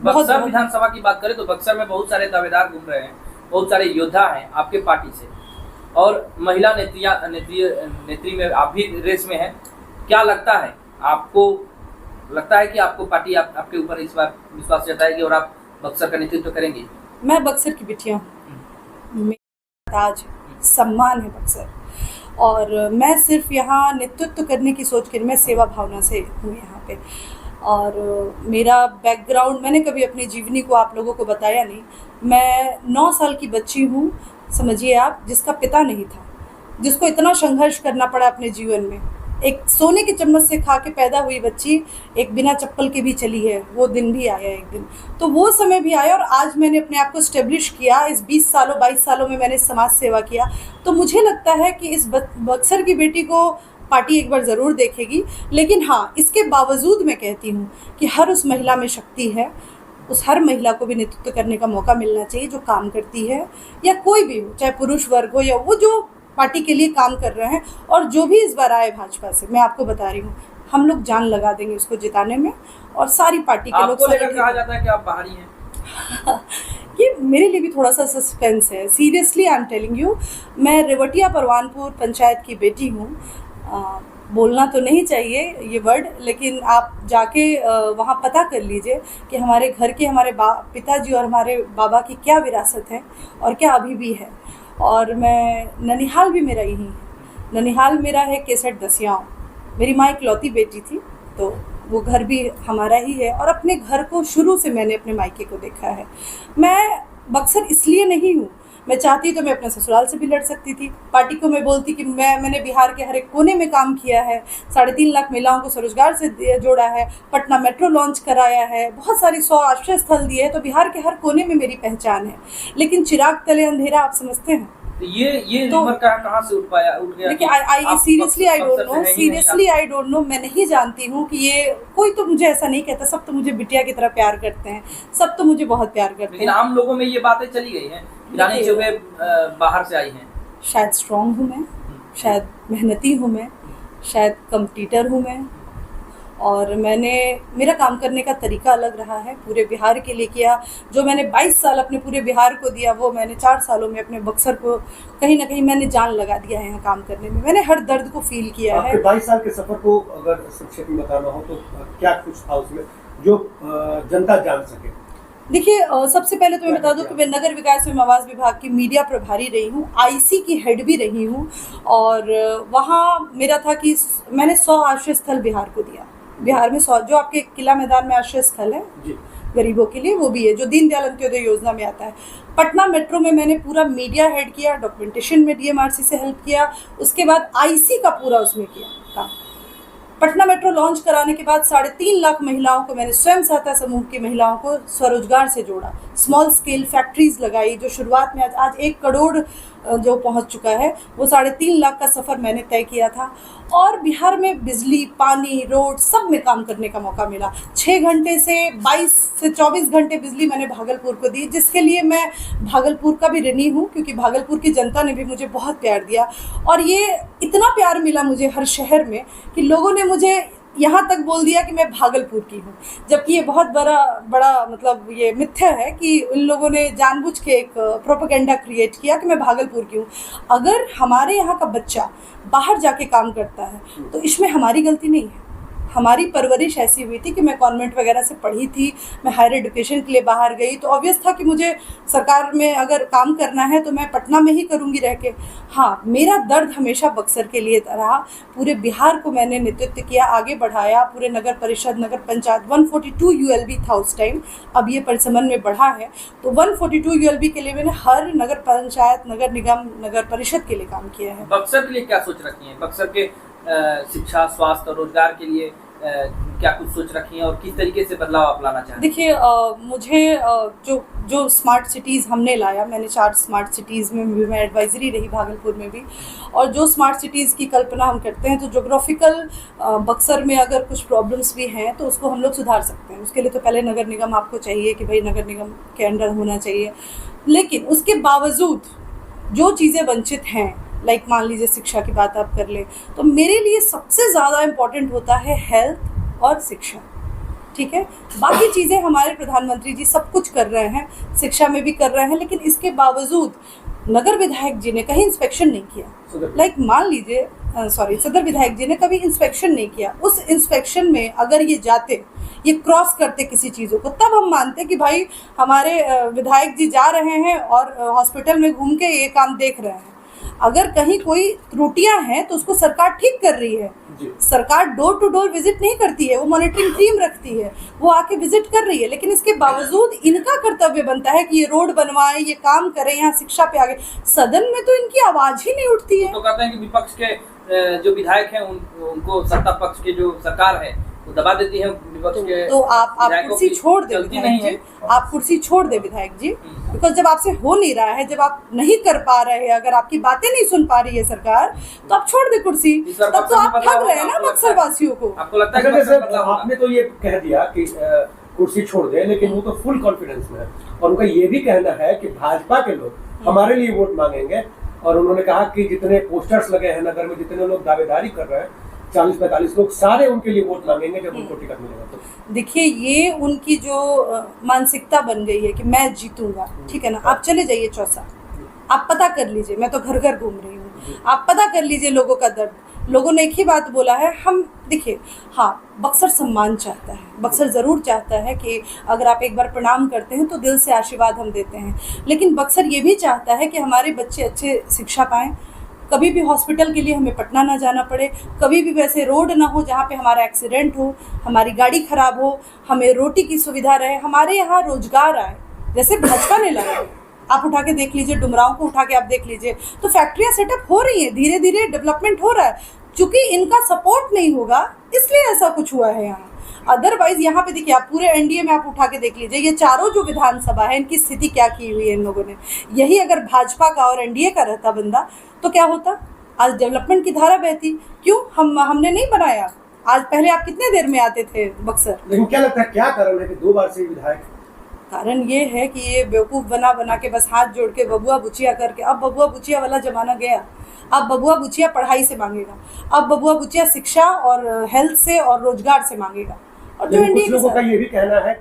बक्सर विधानसभा की बात करें तो बक्सर में बहुत सारे दावेदार घूम रहे हैं, बहुत सारे योद्धा हैं आपके पार्टी से, और महिला नेत्री में आप भी रेस में हैं। क्या लगता है आपको, लगता है कि आपको पार्टी आपके ऊपर इस बार विश्वास जताएगी और आप बक्सर का नेतृत्व करेंगी? मैं बक्सर की बिटिया हूँ, मेरा ताज सम्मान है बक्सर, और मैं सिर्फ यहाँ नेतृत्व करने की सोच कर, मैं सेवा भावना से हूँ यहाँ पे। और मेरा बैकग्राउंड मैंने कभी अपनी जीवनी को आप लोगों को बताया नहीं। मैं 9 साल की बच्ची हूँ, समझिए आप, जिसका पिता नहीं था, जिसको इतना संघर्ष करना पड़ा अपने जीवन में। एक सोने के चम्मच से खा के पैदा हुई बच्ची एक बिना चप्पल के भी चली है, वो दिन भी आया एक दिन। तो वो समय भी आया और आज मैंने अपने आप को स्टेब्लिश किया। इस 20 सालों 22 सालों में मैंने समाज सेवा किया। तो मुझे लगता है कि इस बक्सर की बेटी को पार्टी एक बार ज़रूर देखेगी। लेकिन हाँ, इसके बावजूद मैं कहती हूँ कि हर उस महिला में शक्ति है, उस हर महिला को भी नेतृत्व करने का मौका मिलना चाहिए जो काम करती है, या कोई भी हो, चाहे पुरुष वर्ग हो या वो जो पार्टी के लिए काम कर रहे हैं। और जो भी इस बार आए भाजपा से, मैं आपको बता रही हूँ, हम लोग जान लगा देंगे उसको जिताने में। और सारी पार्टी के लोग, आपको लेकर कहा जाता है कि आप बाहरी हैं। ये मेरे लिए भी थोड़ा सा सस्पेंस है, seriously I am telling you. मैं रेवटिया परवानपुर पंचायत की बेटी हूँ। बोलना तो नहीं चाहिए ये वर्ड, लेकिन आप जाके वहाँ पता कर लीजिए कि हमारे घर के, हमारे पिताजी और हमारे बाबा की क्या विरासत है और क्या अभी भी है। और मैं, ननिहाल भी मेरा यही है, ननिहाल मेरा है केसट दसियाओं। मेरी माँ इकलौती बेटी थी, तो वो घर भी हमारा ही है। और अपने घर को शुरू से मैंने अपने मायके को देखा है। मैं बक्सर इसलिए नहीं हूँ, मैं चाहती तो मैं अपने ससुराल से भी लड़ सकती थी। पार्टी को मैं बोलती कि मैंने बिहार के हर एक कोने में काम किया है, 3.5 लाख महिलाओं को स्वरोजगार से जोड़ा है, पटना मेट्रो लॉन्च कराया है, बहुत सारी 100 आश्रय स्थल दिए हैं। तो बिहार के हर कोने में मेरी पहचान है। लेकिन चिराग तले अंधेरा, आप समझते हैं। ये तो कहाँ से उठ गया? देखिए, सीरियसली आई डोंट नो, मैं नहीं जानती हूँ कि ये, कोई तो मुझे ऐसा नहीं कहता। सब तो मुझे बिटिया की तरह प्यार करते हैं, सब तो मुझे बहुत प्यार करते हैं। लेकिन आम लोगों में ये बातें चली गई हैं, जाने चुके बाहर से आई हैं। शायद स्ट्रॉन्ग हूँ मैं, शायद मेहनती हूँ मैं, शायद कम्पटीटर हूँ मैं। और मेरा काम करने का तरीका अलग रहा है, पूरे बिहार के लिए किया। जो मैंने 22 साल अपने पूरे बिहार को दिया, वो मैंने 4 सालों में अपने बक्सर को कहीं ना कहीं मैंने जान लगा दिया है यहाँ काम करने में। मैंने हर दर्द को फील किया है। 22 साल के सफर को अगर संक्षेप में बताना हो तो क्या कुछ था उसमें जो जनता जान सके? देखिए, सबसे पहले तो मैं बता दूं कि मैं नगर विकास एवं आवास विभाग की मीडिया प्रभारी रही हूँ, आईसी की हेड भी रही हूँ। और वहाँ मेरा था कि मैंने 100 आश्रय स्थल बिहार को दिया। बिहार में 100, जो आपके किला मैदान में आश्रय स्थल है गरीबों के लिए, वो भी है, जो दीनदयाल अंत्योदय योजना में आता है। पटना मेट्रो में मैंने पूरा मीडिया हेड किया, डॉक्यूमेंटेशन में डीएमआरसी से हेल्प किया। उसके बाद आईसी का पूरा उसमें किया काम। पटना मेट्रो लॉन्च कराने के बाद 3.5 लाख महिलाओं को मैंने स्वयं सहायता समूह की महिलाओं को स्वरोजगार से जोड़ा, स्मॉल स्केल फैक्ट्रीज लगाई, जो शुरुआत में आज 1 करोड़ जो पहुंच चुका है, वो 3.5 लाख का सफ़र मैंने तय किया था। और बिहार में बिजली, पानी, रोड, सब में काम करने का मौका मिला। 6 घंटे से 22 से 24 घंटे बिजली मैंने भागलपुर को दी, जिसके लिए मैं भागलपुर का भी ऋणी हूँ, क्योंकि भागलपुर की जनता ने भी मुझे बहुत प्यार दिया। और ये इतना प्यार मिला मुझे हर शहर में कि लोगों ने मुझे यहाँ तक बोल दिया कि मैं भागलपुर की हूँ। जबकि ये बहुत बड़ा मतलब ये मिथ्या है कि उन लोगों ने जानबूझ के एक प्रोपेगेंडा क्रिएट किया कि मैं भागलपुर की हूँ। अगर हमारे यहाँ का बच्चा बाहर जाके काम करता है तो इसमें हमारी गलती नहीं है। हमारी परवरिश ऐसी हुई थी कि मैं कॉन्वेंट वगैरह से पढ़ी थी, मैं हायर एजुकेशन के लिए बाहर गई, तो ऑब्वियस था कि मुझे सरकार में अगर काम करना है तो मैं पटना में ही करूंगी रह के। हाँ, मेरा दर्द हमेशा बक्सर के लिए रहा। पूरे बिहार को मैंने नेतृत्व किया, आगे बढ़ाया। पूरे नगर परिषद, नगर पंचायत, 142 यूएलबी था उस टाइम, अब ये परिसमन में बढ़ा है। तो 142 यूएलबी के लिए मैंने हर नगर पंचायत, नगर निगम, नगर परिषद के लिए काम किया है। बक्सर के लिए क्या सोच रखी है? बक्सर के शिक्षा, स्वास्थ्य और रोजगार के लिए क्या कुछ सोच रखी है और किस तरीके से बदलाव आप लाना चाहते हैं? देखिए, मुझे जो स्मार्ट सिटीज़ हमने लाया, मैंने 4 स्मार्ट सिटीज़ में भी मैं एडवाइजरी रही, भागलपुर में भी। और जो स्मार्ट सिटीज़ की कल्पना हम करते हैं, तो जोग्राफिकल बक्सर में अगर कुछ प्रॉब्लम्स भी हैं तो उसको हम लोग सुधार सकते हैं। उसके लिए तो पहले नगर निगम आपको चाहिए कि भाई नगर निगम के अंडर होना चाहिए। लेकिन उसके बावजूद जो चीज़ें वंचित हैं, लाइक मान लीजिए शिक्षा की बात आप कर ले, तो मेरे लिए सबसे ज़्यादा इम्पॉर्टेंट होता है हेल्थ और शिक्षा। ठीक है। बाकी चीज़ें हमारे प्रधानमंत्री जी सब कुछ कर रहे हैं, शिक्षा में भी कर रहे हैं, लेकिन इसके बावजूद नगर विधायक जी ने कहीं इंस्पेक्शन नहीं किया। लाइक मान लीजिए सदर विधायक जी ने कभी इंस्पेक्शन नहीं किया। उस इंस्पेक्शन में अगर ये जाते, ये क्रॉस करते किसी चीज़ों को, तब हम मानते कि भाई हमारे विधायक जी जा रहे हैं और हॉस्पिटल में घूम के ये काम देख रहे हैं। अगर कहीं कोई त्रुटियां हैं तो उसको सरकार ठीक कर रही है। सरकार डोर टू डोर विजिट नहीं करती है, वो मॉनिटरिंग टीम रखती है, वो आके विजिट कर रही है, लेकिन इसके बावजूद इनका कर्तव्य बनता है कि ये रोड बनवाएं, ये काम करें, यहाँ शिक्षा पे आगे। सदन में तो इनकी आवाज ही नहीं उठती है। तो कहते हैं कि विपक्ष के जो विधायक हैं उनको सत्ता पक्ष की जो सरकार है वो दबा देती है विपक्ष के। तो आप कुर्सी छोड़ दे विधायक जी, आप कुर्सी छोड़ दे विधायक जी, बिकॉज जब आपसे हो नहीं रहा है, जब आप नहीं कर पा रहे हैं, अगर आपकी बातें नहीं सुन पा रही है सरकार, तो आप छोड़ दे कुर्सी। तब तो आप ठग रहे हैं ना बक्सर वासियों को। आपको लगता है कि आपने तो ये कह दिया कि कुर्सी छोड़ दे, लेकिन वो तो फुल कॉन्फिडेंस में है और उनका ये भी कहना है कि भाजपा के लोग हमारे लिए वोट मांगेंगे। और उन्होंने कहा कि जितने पोस्टर्स लगे हैं नगर में, जितने लोग दावेदारी कर रहे हैं, 40-45 लोग, सारे उनके लिए वोट मांगेंगे जब उनको टिकट मिलेगा। तो देखिए, ये उनकी जो मानसिकता बन गई है कि मैं जीतूंगा, ठीक है ना। आप चले जाइए चौसा, आप पता कर लीजिए, मैं तो घर घर घूम रही हूँ, आप पता कर लीजिए लोगों का दर्द। लोगों ने एक ही बात बोला है, हम देखिए, हाँ बक्सर सम्मान चाहता है, बक्सर ज़रूर चाहता है कि अगर आप एक बार प्रणाम करते हैं तो दिल से आशीर्वाद हम देते हैं, लेकिन बक्सर ये भी चाहता है कि हमारे बच्चे अच्छे शिक्षा पाएँ, कभी भी हॉस्पिटल के लिए हमें पटना ना जाना पड़े, कभी भी वैसे रोड ना हो जहाँ पे हमारा एक्सीडेंट हो, हमारी गाड़ी ख़राब हो, हमें रोटी की सुविधा रहे, हमारे यहाँ रोजगार आए, जैसे भाजपा ने लाया। आप उठा के देख लीजिए, डुमरांव को उठा के आप देख लीजिए, तो फैक्ट्रियाँ सेटअप हो रही हैं, धीरे धीरे डेवलपमेंट हो रहा है। चूँकि इनका सपोर्ट नहीं होगा इसलिए ऐसा कुछ हुआ है यहाँ। अदरवाइज यहाँ पे देखिए, आप पूरे एनडीए में आप उठा के देख लीजिए, ये चारों जो विधानसभा है इनकी स्थिति क्या की हुई है इन लोगों ने। यही अगर भाजपा का और एनडीए का रहता बंदा तो क्या होता, आज डेवलपमेंट की धारा बहती। क्यों हमने नहीं बनाया? आज पहले आप कितने देर में आते थे बक्सर? लेकिन क्या लगता है क्या कारण है कि 2 बार से विधायक? कारण ये है कि ये बेवकूफ़ बना बना के बस हाथ जोड़ के बबुआ बुचिया करके, अब बबुआ बुचिया वाला जमाना गया। अब बबुआ बुचिया पढ़ाई से मांगेगा, अब बबुआ बुचिया शिक्षा और हेल्थ से और रोजगार से मांगेगा। और जो कुछ लोगों का ये भी कहना है